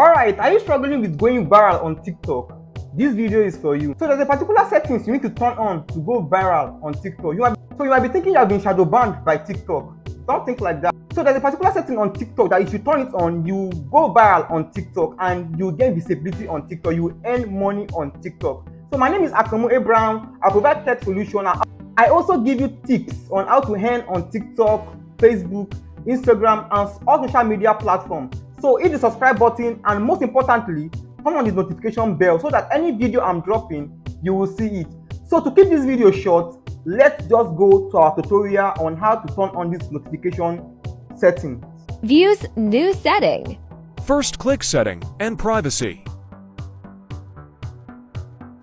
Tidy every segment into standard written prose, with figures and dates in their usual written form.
Alright, are you struggling with going viral on TikTok? This video is for you. So there's a particular settings you need to turn on to go viral on TikTok. You might be thinking you have been shadow banned by TikTok. Don't think like that. So there's a particular setting on TikTok that if you turn it on, you go viral on TikTok and you gain visibility on TikTok. You earn money on TikTok. So my name is Akamu Abraham. I provide tech solution. I also give you tips on how to earn on TikTok, Facebook, Instagram, and all social media platforms. So hit the subscribe button and most importantly, turn on the notification bell so that any video I'm dropping, you will see it. So to keep this video short, let's just go to our tutorial on how to turn on this notification setting. Views new setting. First, click Setting and Privacy.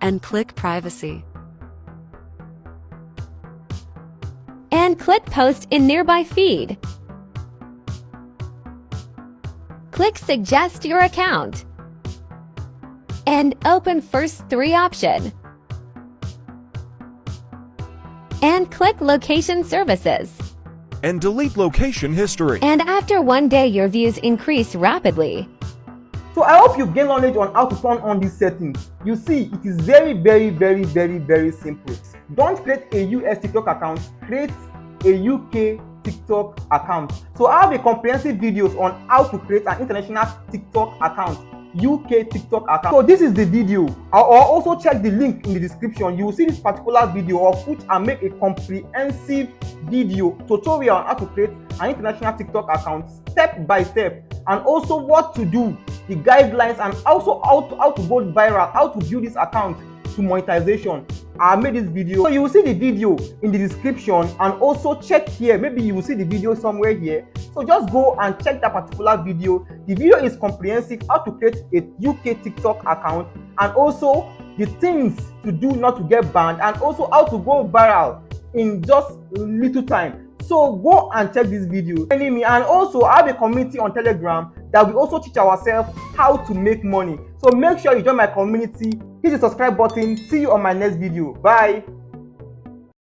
And click Privacy. And click Post in nearby feed. Click Suggest your account. And open first 3 option. And click Location Services. And delete location history. And after 1 day, your views increase rapidly. So I hope you gain knowledge on how to turn on these settings. You see, it is very simple. Don't create a US TikTok account, create a UK TikTok account. So I have a comprehensive videos on how to create an international TikTok account, UK TikTok account. So this is the video. I'll also check the link in the description. You will see this particular video of which I make a comprehensive video tutorial on how to create an international TikTok account step by step, and also what to do, the guidelines, and also how to go viral, how to build this account to monetization. I made this video, so you will see the video in the description, and also check here, maybe you will see the video somewhere here. So just go and check that particular video. The video is comprehensive, how to create a UK TikTok account, and also the things to do not to get banned, and also how to go viral in just little time. So go and check this video. And also I have a community on Telegram that we also teach ourselves how to make money. So make sure you join my community, hit the subscribe button. See you on my next video. Bye.